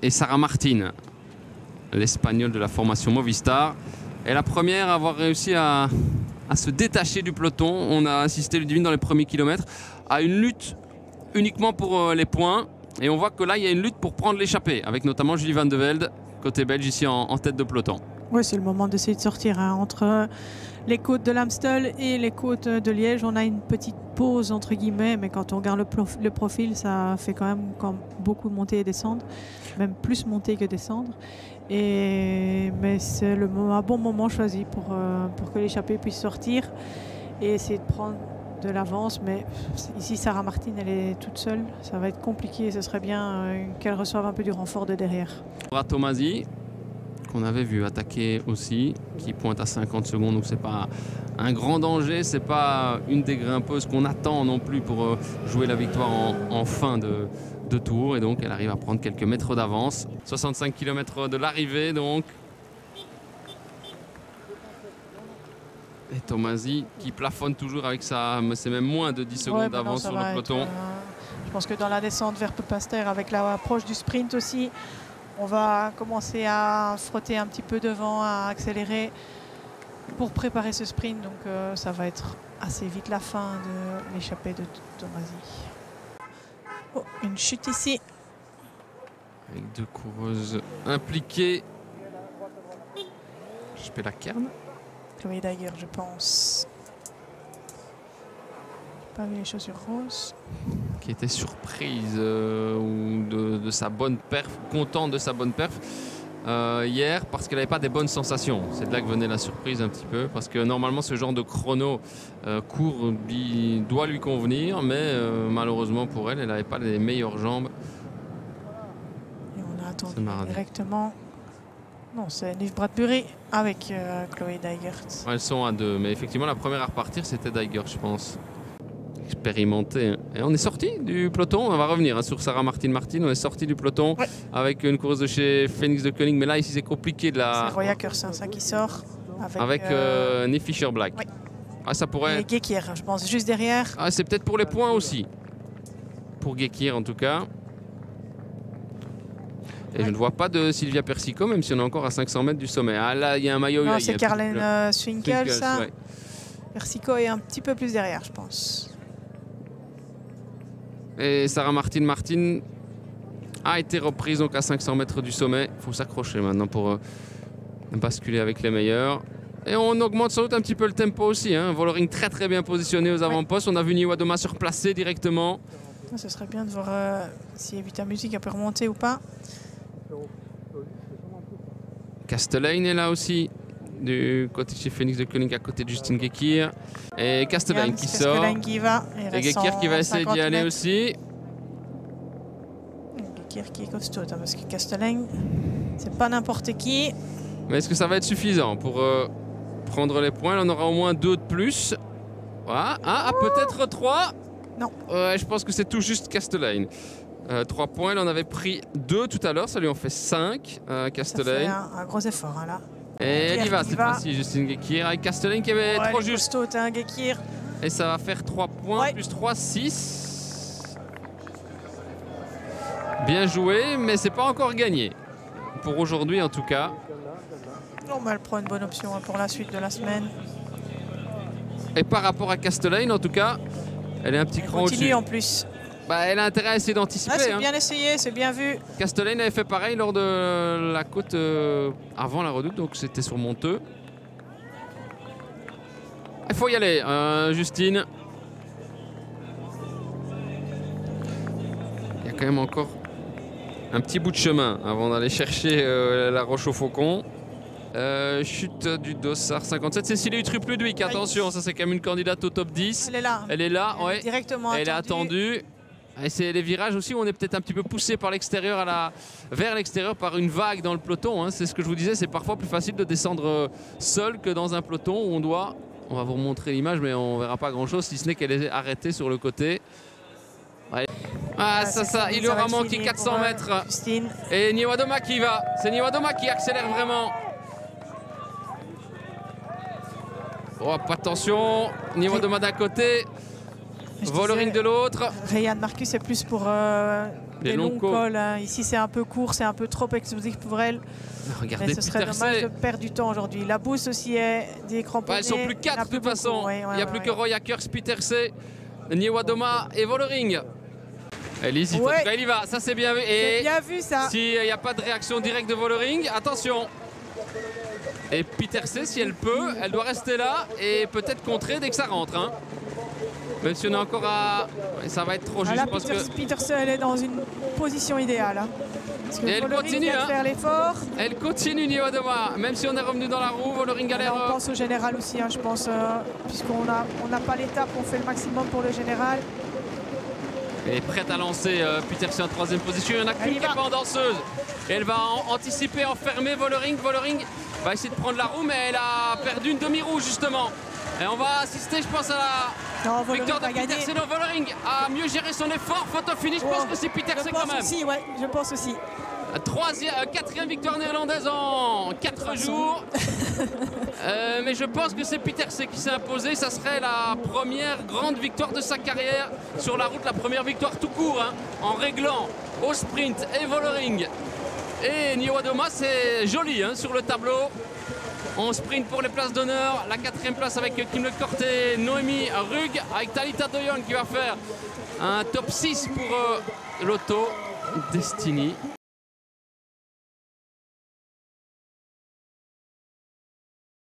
et Sarah Martin, l'Espagnole de la formation Movistar. Et la première à avoir réussi à se détacher du peloton. On a assisté, Ludivine, dans les premiers kilomètres, à une lutte uniquement pour les points. Et on voit que là, il y a une lutte pour prendre l'échappée, avec notamment Julie Van de Velde, côté belge, ici en tête de peloton. Oui, c'est le moment d'essayer de sortir hein. Entre les côtes de l'Amstel et les côtes de Liège, on a une petite pause entre guillemets, mais quand on regarde le profil, ça fait quand même beaucoup monter et descendre, même plus monter que descendre. Mais c'est un bon moment choisi pour que l'échappée puisse sortir et essayer de prendre de l'avance. Mais ici, Sarah Martin, elle est toute seule. Ça va être compliqué. Ce serait bien qu'elle reçoive un peu du renfort de derrière. Tomasi, qu'on avait vu attaquer aussi, qui pointe à 50 secondes, donc c'est pas un grand danger, c'est pas une des grimpeuses qu'on attend non plus pour jouer la victoire en fin de tour, et donc elle arrive à prendre quelques mètres d'avance. 65 km de l'arrivée donc. Et Tomasi qui plafonne toujours avec c'est même moins de 10 secondes d'avance sur le peloton. Je pense que dans la descente vers Pastère, avec l'approche du sprint aussi, on va commencer à frotter un petit peu devant, à accélérer pour préparer ce sprint. Donc ça va être assez vite la fin de l'échappée de Tomasi. Oh, une chute ici. Avec deux coureuses impliquées. Je fais la Kern. Chloé Daiger, je pense. J'ai pas vu les chaussures roses. Qui était surprise ou de sa bonne perf, contente de sa bonne perf hier parce qu'elle n'avait pas des bonnes sensations. C'est de là que venait la surprise un petit peu, parce que normalement ce genre de chrono court doit lui convenir, mais malheureusement pour elle, elle n'avait pas les meilleures jambes. Et on a attendu directement. Non, c'est Nive Bradbury avec Chloé Daiger. Elles sont à deux, mais effectivement la première à repartir c'était Daiger, je pense. Expérimenté. Et on est sorti du peloton. On va revenir sur Sarah Martin. On est sorti du peloton avec une coureuse de chez Phoenix de Koenig. Mais là, ici, c'est compliqué de la. C'est Roya Kersen, ça qui sort. Avec Nick Fisher Black. Oui. Ah, ça pourrait. Et Gekir, je pense, juste derrière. Ah, c'est peut-être pour les points aussi. Pour Gekir, en tout cas. Et je ne vois pas de Sylvia Persico, même si on est encore à 500 mètres du sommet. Ah, là, il y a un maillot. Non, c'est Carlène Swinkel, ça. Ouais. Persico est un petit peu plus derrière, je pense. Et Sarah Martin a été reprise donc à 500 mètres du sommet. Il faut s'accrocher maintenant pour basculer avec les meilleurs. Et on augmente sans doute un petit peu le tempo aussi. Vollering très très bien positionné aux avant-postes. On a vu Niwadoma se replacer directement. Ce serait bien de voir si Evita Music peut remonter ou pas. Castellane est là aussi, du côté chez Phoenix de Koenig, à côté de Justine Gekir. Et Castellane qui sort. Qui va. Et Gekir qui va essayer d'y aller aussi. Gekir qui est costaud, parce que Castellane, c'est pas n'importe qui. Mais est-ce que ça va être suffisant pour prendre les points? On aura au moins 2 de plus. Voilà. Peut-être 3. Non. Ouais, je pense que c'est tout juste Castellane. 3 points, elle en avait pris 2 tout à l'heure, ça lui en fait 5. Castellane. Ça fait un gros effort là. Et elle y va cette fois-ci, Justine Gekir, avec Castellane qui avait trop juste. Costaud, Gekir. Et ça va faire 3 points, plus 3, 6. Bien joué, mais c'est pas encore gagné. Pour aujourd'hui en tout cas. Non, mais elle prend une bonne option pour la suite de la semaine. Et par rapport à Castellane, en tout cas, elle est un petit cran au-dessus. Continue en plus. Elle a intérêt à essayer d'anticiper. C'est bien essayé, c'est bien vu. Castellane avait fait pareil lors de la côte avant la Redoute, donc c'était sur Monteux. Il faut y aller, Justine. Il y a quand même encore un petit bout de chemin avant d'aller chercher la Roche au Faucon. Chute du Dossard 57. Cécilie Utrup-Ludwig, attention, ça c'est quand même une candidate au top 10. Elle est là. Elle est là, ouais. Directement elle est attendue. Et c'est les virages aussi où on est peut-être un petit peu poussé par l'extérieur vers l'extérieur par une vague dans le peloton. C'est ce que je vous disais, c'est parfois plus facile de descendre seul que dans un peloton où on doit. On va vous remontrer l'image, mais on verra pas grand-chose si ce n'est qu'elle est arrêtée sur le côté. Ouais. Il aura manqué 400 mètres. Justine. Et Niwadoma qui va. C'est Niwadoma qui accélère vraiment. Oh, attention. Niwadoma d'un côté. Vollering de l'autre. Ryan Marcus est plus pour des longs cols. Hein. Ici, c'est un peu court, c'est un peu trop explosif pour elle. Regardez, mais ce serait Pieterse. dommage de perdre du temps aujourd'hui. La boost aussi est décramponnée. Ils sont plus 4 de toute façon. Ouais, il n'y a plus que Roy Akers, Pieterse, Niewiadoma et Vollering. Elise, il y va. Ça, c'est bien vu. Et bien vu, ça. S'il n'y a pas de réaction directe de Vollering, attention. Et Pieterse, si elle peut, elle doit rester là et peut-être contrer dès que ça rentre. Hein. Même si on est encore à... Ça va être trop juste. Là, Pieterse, elle est dans une position idéale. Hein. Parce que et elle continue. Vient de faire l'effort. Elle continue, Niewiadoma. Même si on est revenu dans la roue, Vollering a l'air... On pense au général aussi, hein, je pense. Puisqu'on n'a pas l'étape, on fait le maximum pour le général. Elle est prête à lancer Pieterse en troisième position. Il y en a qu'une qui n'est pas en danseuse. Et elle va anticiper, enfermer Vollering. Vollering va essayer de prendre la roue, mais elle a perdu une demi-roue justement. Et on va assister, je pense, à la victoire de Pieterse. Non, Vollering a mieux géré son effort. Photo finish, je pense que c'est Pieterse quand même. Aussi, ouais, je pense aussi. Quatrième victoire néerlandaise en 4 jours. Mais je pense que c'est Pieterse qui s'est imposé. Ça serait la première grande victoire de sa carrière sur la route. La première victoire tout court, hein, en réglant au sprint et Vollering. Et Niewiadoma, c'est joli hein, sur le tableau. On sprint pour les places d'honneur. La 4e place avec Kim Le Corte et Noémie Rugg. Avec Talita De Jong qui va faire un top 6 pour l'auto Destiny.